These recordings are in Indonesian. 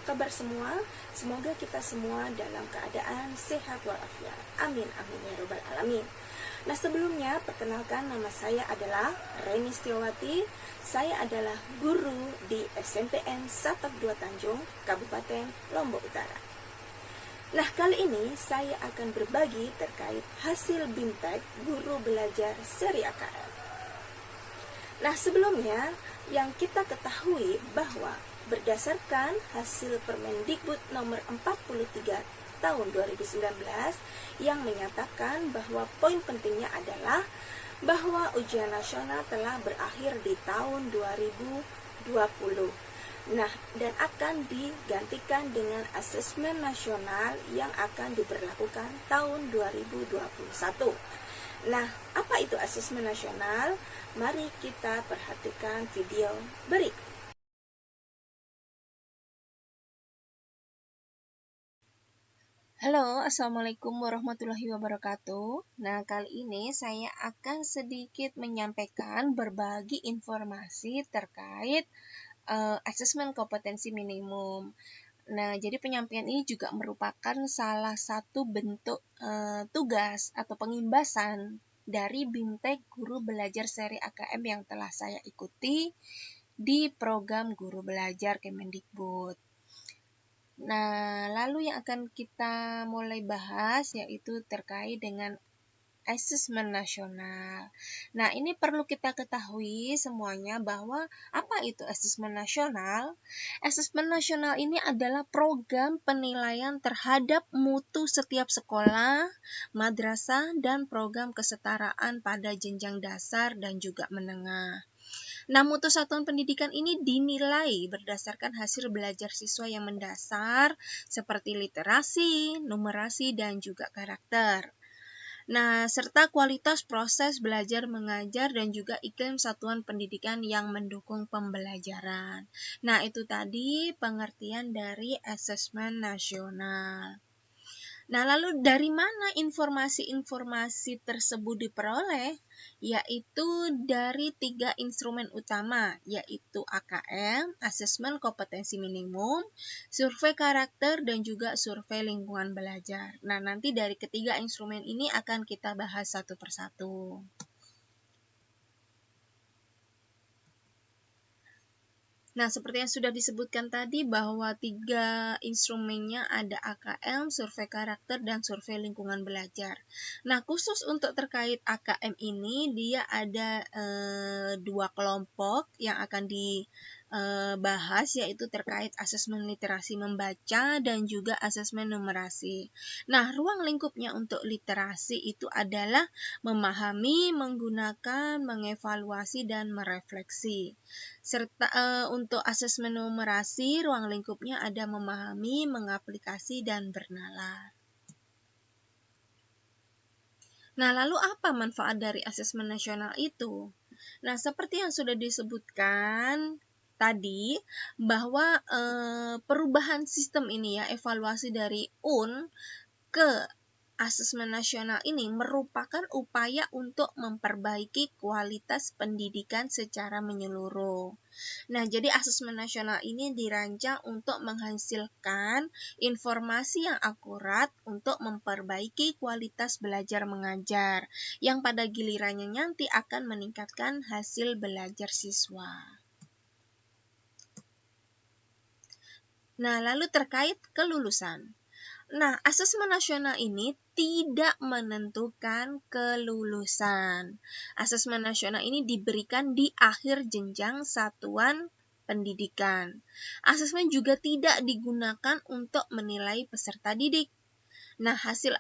kabar semua? Semoga kita semua dalam keadaan sehat walafiat. Amin, amin ya robbal alamin. Nah, sebelumnya perkenalkan, nama saya adalah Reni Setiawati. Saya adalah guru di SMPN Satap 2 Tanjung, Kabupaten Lombok Utara. Nah, kali ini saya akan berbagi terkait hasil BIMTEK Guru Belajar Seri AKM. Nah, sebelumnya yang kita ketahui bahwa berdasarkan hasil Permendikbud nomor 43 tahun 2019 yang menyatakan bahwa poin pentingnya adalah bahwa ujian nasional telah berakhir di tahun 2020. Nah, dan akan digantikan dengan asesmen nasional yang akan diberlakukan tahun 2021. Nah, apa itu asesmen nasional? Mari kita perhatikan video berikut. Halo, Assalamualaikum warahmatullahi wabarakatuh. Nah, kali ini saya akan sedikit menyampaikan berbagi informasi terkait asesmen kompetensi minimum. Nah, jadi penyampaian ini juga merupakan salah satu bentuk tugas atau pengimbasan dari BIMTEK Guru Belajar Seri AKM yang telah saya ikuti di program Guru Belajar Kemendikbud. Nah, lalu yang akan kita mulai bahas yaitu terkait dengan asesmen nasional. Nah, ini perlu kita ketahui semuanya bahwa apa itu asesmen nasional? Asesmen nasional ini adalah program penilaian terhadap mutu setiap sekolah, madrasah, dan program kesetaraan pada jenjang dasar dan juga menengah. Nah, mutu satuan pendidikan ini dinilai berdasarkan hasil belajar siswa yang mendasar seperti literasi, numerasi, dan juga karakter. Nah, serta kualitas proses belajar mengajar dan juga iklim satuan pendidikan yang mendukung pembelajaran. Nah, itu tadi pengertian dari asesmen nasional. Nah, lalu dari mana informasi-informasi tersebut diperoleh? Yaitu dari 3 instrumen utama, yaitu AKM, Asesmen Kompetensi Minimum, Survei Karakter, dan juga Survei Lingkungan Belajar. Nah, nanti dari ketiga instrumen ini akan kita bahas satu persatu. Nah, seperti yang sudah disebutkan tadi bahwa 3 instrumennya ada AKM, survei karakter, dan survei lingkungan belajar. Nah, khusus untuk terkait AKM ini, dia ada 2 kelompok yang akan dibahas, yaitu terkait asesmen literasi membaca dan juga asesmen numerasi. Nah, ruang lingkupnya untuk literasi itu adalah memahami, menggunakan, mengevaluasi, dan merefleksi. Serta untuk asesmen numerasi, ruang lingkupnya ada memahami, mengaplikasi, dan bernalar. Nah, lalu apa manfaat dari asesmen nasional itu? Nah, seperti yang sudah disebutkan tadi, bahwa perubahan sistem ini ya, evaluasi dari UN ke asesmen nasional ini merupakan upaya untuk memperbaiki kualitas pendidikan secara menyeluruh. Nah, jadi asesmen nasional ini dirancang untuk menghasilkan informasi yang akurat untuk memperbaiki kualitas belajar mengajar, yang pada gilirannya nanti akan meningkatkan hasil belajar siswa. Nah, lalu terkait kelulusan. Nah, asesmen nasional ini tidak menentukan kelulusan. Asesmen nasional ini diberikan di akhir jenjang satuan pendidikan. Asesmen juga tidak digunakan untuk menilai peserta didik. Nah, hasil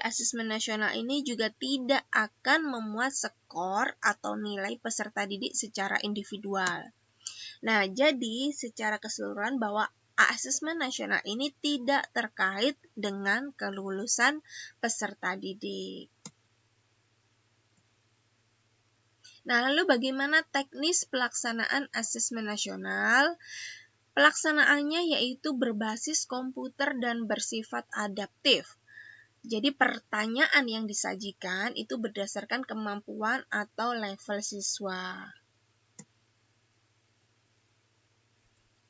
asesmen nasional ini juga tidak akan memuat skor atau nilai peserta didik secara individual. Nah, jadi secara keseluruhan bahwa asesmen nasional ini tidak terkait dengan kelulusan peserta didik. Nah, lalu bagaimana teknis pelaksanaan asesmen nasional? Pelaksanaannya yaitu berbasis komputer dan bersifat adaptif. Jadi pertanyaan yang disajikan itu berdasarkan kemampuan atau level siswa.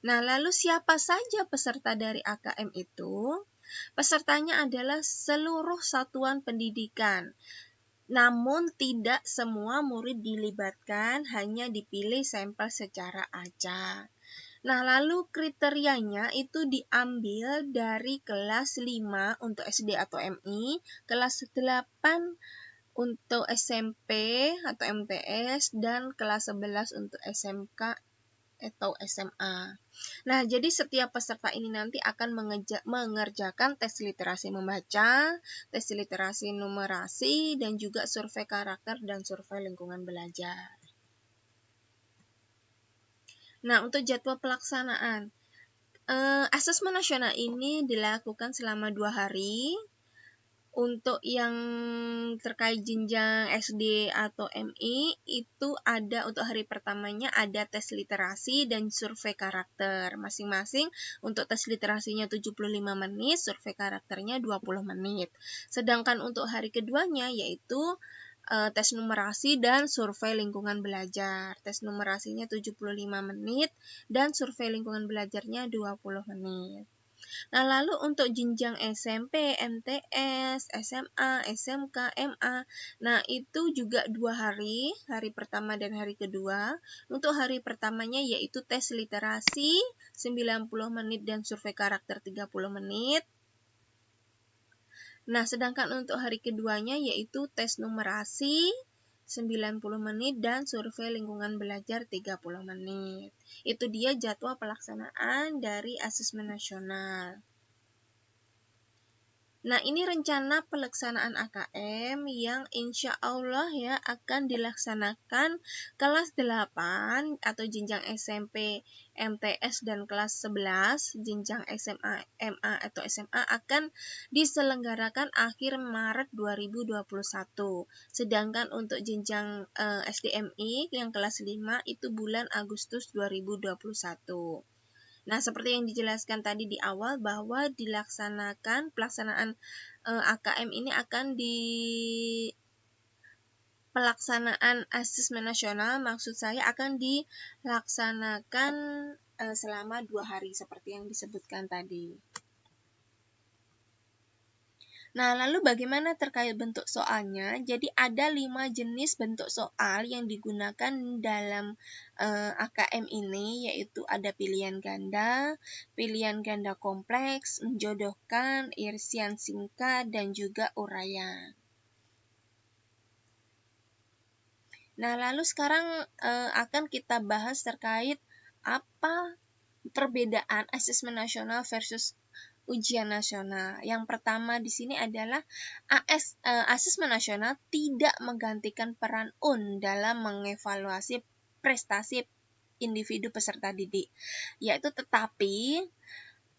Nah, lalu siapa saja peserta dari AKM itu? Pesertanya adalah seluruh satuan pendidikan. Namun tidak semua murid dilibatkan, hanya dipilih sampel secara acak. Nah, lalu kriterianya itu diambil dari kelas 5 untuk SD atau MI, kelas 8 untuk SMP atau MTS, dan kelas 11 untuk SMK atau SMA. Nah, jadi setiap peserta ini nanti akan mengerjakan tes literasi membaca, tes literasi numerasi, dan juga survei karakter dan survei lingkungan belajar. Nah, untuk jadwal pelaksanaan, asesmen nasional ini dilakukan selama 2 hari. Untuk yang terkait jenjang SD atau MI, itu ada untuk hari pertamanya ada tes literasi dan survei karakter. Masing-masing untuk tes literasinya 75 menit, survei karakternya 20 menit. Sedangkan untuk hari keduanya yaitu tes numerasi dan survei lingkungan belajar. Tes numerasinya 75 menit dan survei lingkungan belajarnya 20 menit. Nah, lalu untuk jenjang SMP, MTS, SMA, SMK, MA, nah itu juga 2 hari, hari pertama dan hari kedua. Untuk hari pertamanya yaitu tes literasi 90 menit dan survei karakter 30 menit. Nah, sedangkan untuk hari keduanya yaitu tes numerasi 90 menit dan survei lingkungan belajar 30 menit. Itu dia jadwal pelaksanaan dari asesmen nasional. Nah, ini rencana pelaksanaan AKM yang insya Allah ya akan dilaksanakan kelas 8 atau jenjang SMP, MTS, dan kelas 11, jenjang SMA, MA, atau SMA akan diselenggarakan akhir Maret 2021. Sedangkan untuk jenjang SDMI yang kelas 5 itu bulan Agustus 2021. Nah, seperti yang dijelaskan tadi di awal bahwa pelaksanaan AKM ini akan pelaksanaan asesmen nasional, maksud saya akan dilaksanakan selama 2 hari seperti yang disebutkan tadi. Nah, lalu bagaimana terkait bentuk soalnya? Jadi ada 5 jenis bentuk soal yang digunakan dalam AKM ini, yaitu ada pilihan ganda kompleks, menjodohkan, irsian singkat, dan juga uraian. Nah, lalu sekarang akan kita bahas terkait apa perbedaan asesmen nasional versus ujian nasional. Yang pertama di sini adalah asesmen nasional tidak menggantikan peran UN dalam mengevaluasi prestasi individu peserta didik, yaitu tetapi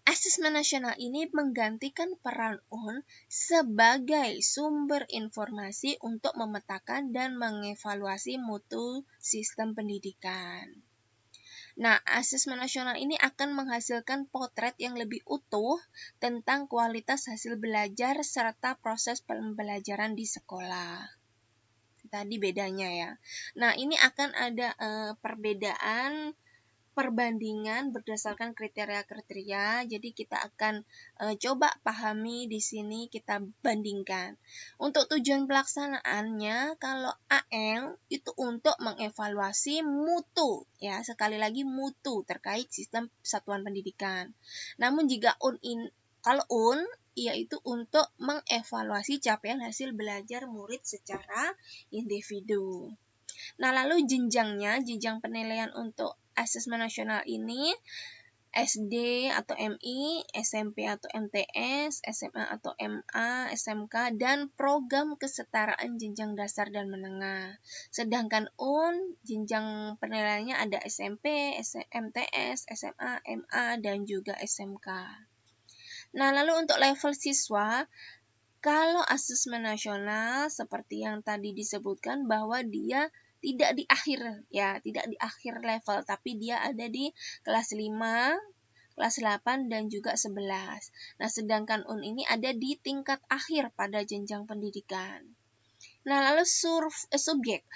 asesmen nasional ini menggantikan peran UN sebagai sumber informasi untuk memetakan dan mengevaluasi mutu sistem pendidikan. Nah, asesmen nasional ini akan menghasilkan potret yang lebih utuh tentang kualitas hasil belajar serta proses pembelajaran di sekolah. Tadi bedanya ya. Nah, ini akan ada perbandingan berdasarkan kriteria-kriteria. Jadi kita akan coba pahami di sini, kita bandingkan. Untuk tujuan pelaksanaannya, kalau AL itu untuk mengevaluasi mutu, ya sekali lagi mutu terkait sistem satuan pendidikan. Namun jika kalau UN yaitu untuk mengevaluasi capaian hasil belajar murid secara individu. Nah, lalu jenjang penilaian untuk asesmen nasional ini SD atau MI, SMP atau MTS, SMA atau MA, SMK, dan program kesetaraan jenjang dasar dan menengah. Sedangkan UN, jenjang penilaiannya ada SMP, MTS, SMA, MA, dan juga SMK. Nah, lalu untuk level siswa, kalau asesmen nasional seperti yang tadi disebutkan bahwa dia tidak di akhir level, tapi dia ada di kelas 5, kelas 8, dan juga 11. Nah, sedangkan UN ini ada di tingkat akhir pada jenjang pendidikan. Nah, lalu subjek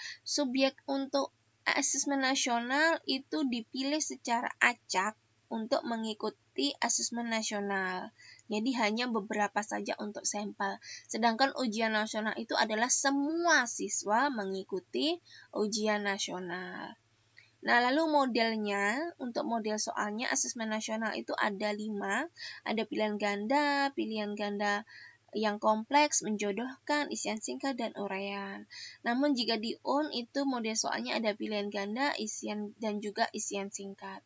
untuk asesmen nasional itu dipilih secara acak untuk mengikuti asesmen nasional. Jadi hanya beberapa saja untuk sampel. Sedangkan ujian nasional itu adalah semua siswa mengikuti ujian nasional. Nah, lalu modelnya, untuk model soalnya asesmen nasional itu ada 5. Ada pilihan ganda yang kompleks, menjodohkan, isian singkat, dan uraian. Namun jika di UN itu model soalnya ada pilihan ganda, isian dan juga isian singkat.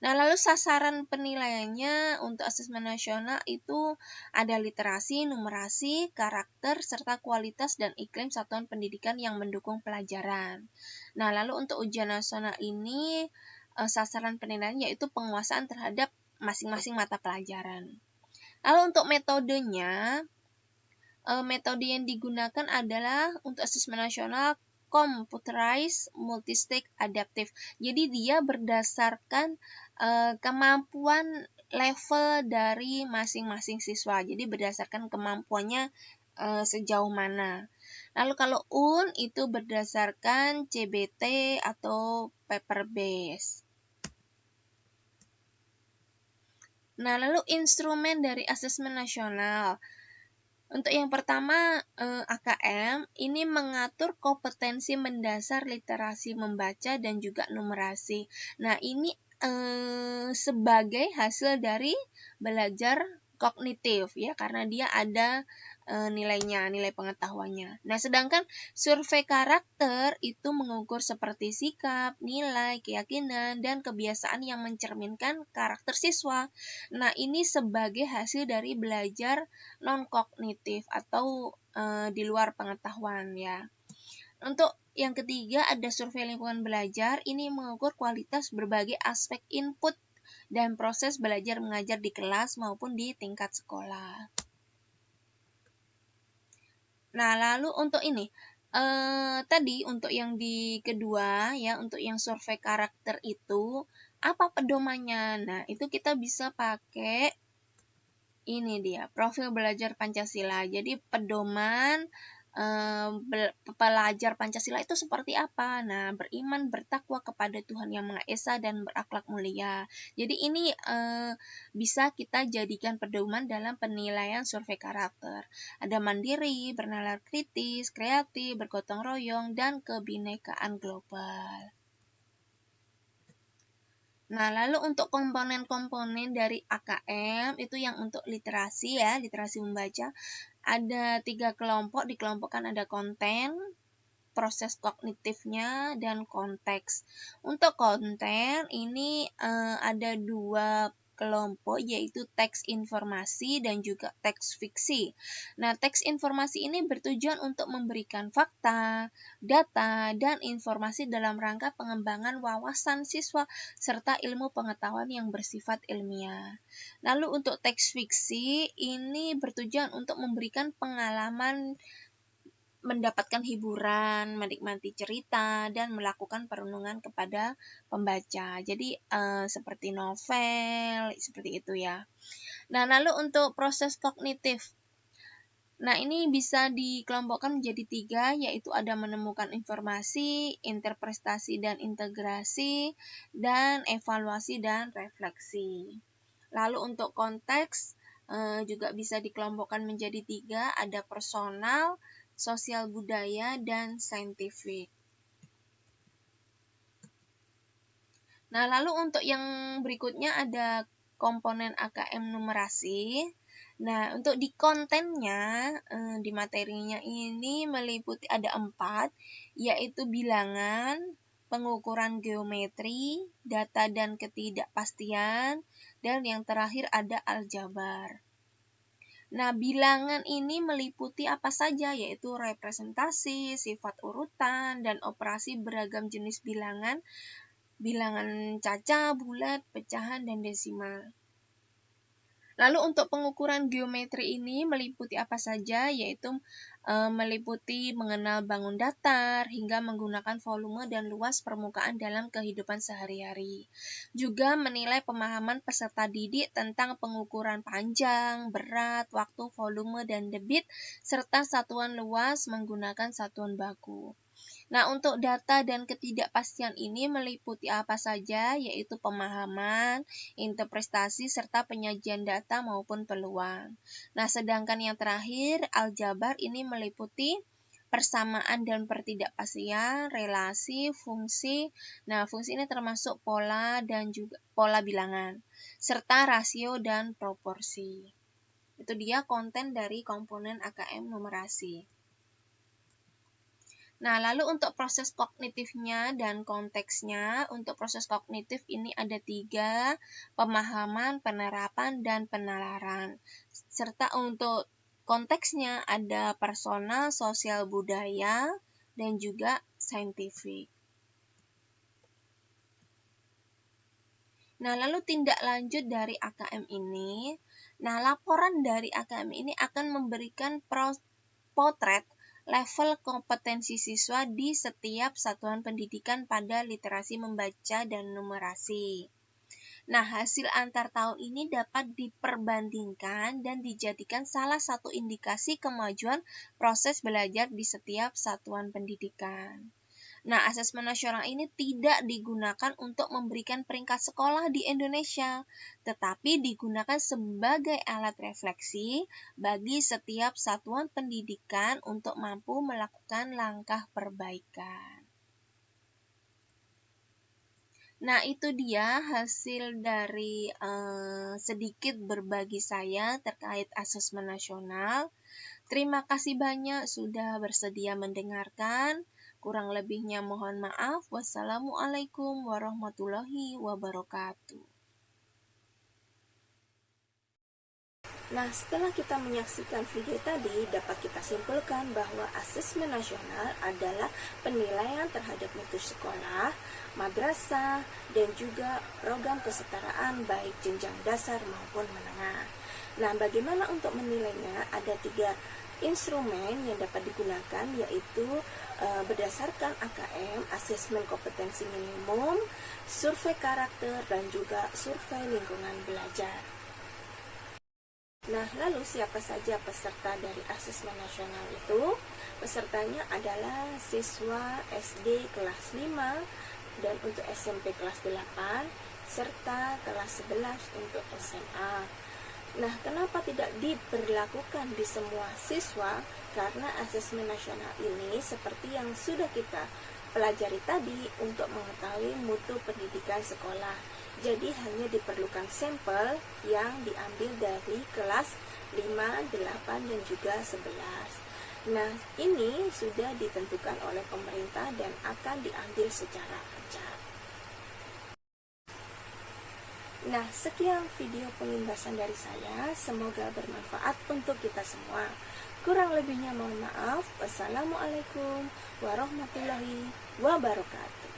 Nah, lalu sasaran penilaiannya untuk asesmen nasional itu ada literasi, numerasi, karakter, serta kualitas dan iklim satuan pendidikan yang mendukung pelajaran. Nah, lalu untuk ujian nasional ini sasaran penilaian yaitu penguasaan terhadap masing-masing mata pelajaran. Lalu untuk metodenya, metode yang digunakan adalah untuk asesmen nasional computerized multistage adaptive. Jadi dia berdasarkan kemampuan level dari masing-masing siswa. Jadi berdasarkan kemampuannya sejauh mana. Lalu kalau UN itu berdasarkan CBT atau paper base. Nah, lalu instrumen dari asesmen nasional. Untuk yang pertama, AKM ini mengatur kompetensi mendasar literasi membaca dan juga numerasi. Nah, ini sebagai hasil dari belajar kognitif ya, karena dia ada nilainya, nilai pengetahuannya. Nah, sedangkan survei karakter itu mengukur seperti sikap, nilai, keyakinan, dan kebiasaan yang mencerminkan karakter siswa. Nah, ini sebagai hasil dari belajar non-kognitif atau di luar pengetahuan ya. Untuk yang ketiga ada survei lingkungan belajar, ini mengukur kualitas berbagai aspek input dan proses belajar mengajar di kelas maupun di tingkat sekolah. Nah, lalu untuk ini, tadi untuk yang di kedua ya, untuk yang survei karakter itu, apa pedomannya? Nah, itu kita bisa pakai ini dia, profil belajar Pancasila. Jadi pedoman pelajar Pancasila itu seperti apa? Nah, beriman, bertakwa kepada Tuhan Yang Maha Esa dan berakhlak mulia. Jadi ini bisa kita jadikan pedoman dalam penilaian survei karakter. Ada mandiri, bernalar kritis, kreatif, bergotong royong, dan kebinekaan global. Nah, lalu untuk komponen-komponen dari AKM itu yang untuk literasi ya, literasi membaca, ada 3 kelompok, dikelompokkan ada konten, proses kognitifnya, dan konteks. Untuk konten ini ada 2 kelompok yaitu teks informasi dan juga teks fiksi. Nah, teks informasi ini bertujuan untuk memberikan fakta, data, dan informasi dalam rangka pengembangan wawasan siswa serta ilmu pengetahuan yang bersifat ilmiah. Lalu untuk teks fiksi ini bertujuan untuk memberikan pengalaman, mendapatkan hiburan, menikmati cerita, dan melakukan perenungan kepada pembaca. Jadi seperti novel, seperti itu ya. Nah, lalu untuk proses kognitif. Nah, ini bisa dikelompokkan menjadi 3, yaitu ada menemukan informasi, interpretasi dan integrasi, dan evaluasi dan refleksi. Lalu untuk konteks juga bisa dikelompokkan menjadi 3, ada personal, sosial budaya, dan saintifik. Nah, lalu untuk yang berikutnya ada komponen AKM numerasi. Nah, untuk di kontennya, di materinya ini meliputi ada 4, yaitu bilangan, pengukuran geometri, data dan ketidakpastian, dan yang terakhir ada aljabar. Nah, bilangan ini meliputi apa saja, yaitu representasi, sifat urutan, dan operasi beragam jenis bilangan, bilangan cacah, bulat, pecahan, dan desimal. Lalu untuk pengukuran geometri ini meliputi apa saja, yaitu meliputi mengenal bangun datar hingga menggunakan volume dan luas permukaan dalam kehidupan sehari-hari. Juga menilai pemahaman peserta didik tentang pengukuran panjang, berat, waktu, volume, dan debit, serta satuan luas menggunakan satuan baku. Nah, untuk data dan ketidakpastian ini meliputi apa saja, yaitu pemahaman, interpretasi, serta penyajian data maupun peluang. Nah, sedangkan yang terakhir, aljabar ini meliputi persamaan dan pertidakpastian, relasi, fungsi. Nah, fungsi ini termasuk pola dan juga pola bilangan, serta rasio dan proporsi. Itu dia konten dari komponen AKM numerasi. Nah, lalu untuk proses kognitifnya dan konteksnya, untuk proses kognitif ini ada 3, pemahaman, penerapan, dan penalaran. Serta untuk konteksnya ada personal, sosial budaya, dan juga saintifik. Nah, lalu tindak lanjut dari AKM ini. Nah, laporan dari AKM ini akan memberikan potret level kompetensi siswa di setiap satuan pendidikan pada literasi membaca dan numerasi. Nah, hasil antar tahun ini dapat diperbandingkan dan dijadikan salah satu indikasi kemajuan proses belajar di setiap satuan pendidikan. Nah, asesmen nasional ini tidak digunakan untuk memberikan peringkat sekolah di Indonesia, tetapi digunakan sebagai alat refleksi bagi setiap satuan pendidikan untuk mampu melakukan langkah perbaikan. Nah, itu dia hasil dari sedikit berbagi saya terkait asesmen nasional. Terima kasih banyak sudah bersedia mendengarkan. Kurang lebihnya mohon maaf. Wassalamualaikum warahmatullahi wabarakatuh. Nah, setelah kita menyaksikan video tadi, dapat kita simpulkan bahwa asesmen nasional adalah penilaian terhadap mutu sekolah, madrasah, dan juga program kesetaraan baik jenjang dasar maupun menengah. Nah, bagaimana untuk menilainya? Ada 3 instrumen yang dapat digunakan, yaitu berdasarkan AKM, asesmen kompetensi minimum, survei karakter, dan juga survei lingkungan belajar. Nah, lalu siapa saja peserta dari asesmen nasional itu? Pesertanya adalah siswa SD kelas 5 dan untuk SMP kelas 8 serta kelas 11 untuk SMA. Nah, kenapa tidak diberlakukan di semua siswa? Karena asesmen nasional ini seperti yang sudah kita pelajari tadi untuk mengetahui mutu pendidikan sekolah. Jadi hanya diperlukan sampel yang diambil dari kelas 5, 8, dan juga 11. Nah, ini sudah ditentukan oleh pemerintah dan akan diambil secara acak. Nah, sekian video penjelasan dari saya. Semoga bermanfaat untuk kita semua. Kurang lebihnya mohon maaf. Wassalamualaikum warahmatullahi wabarakatuh.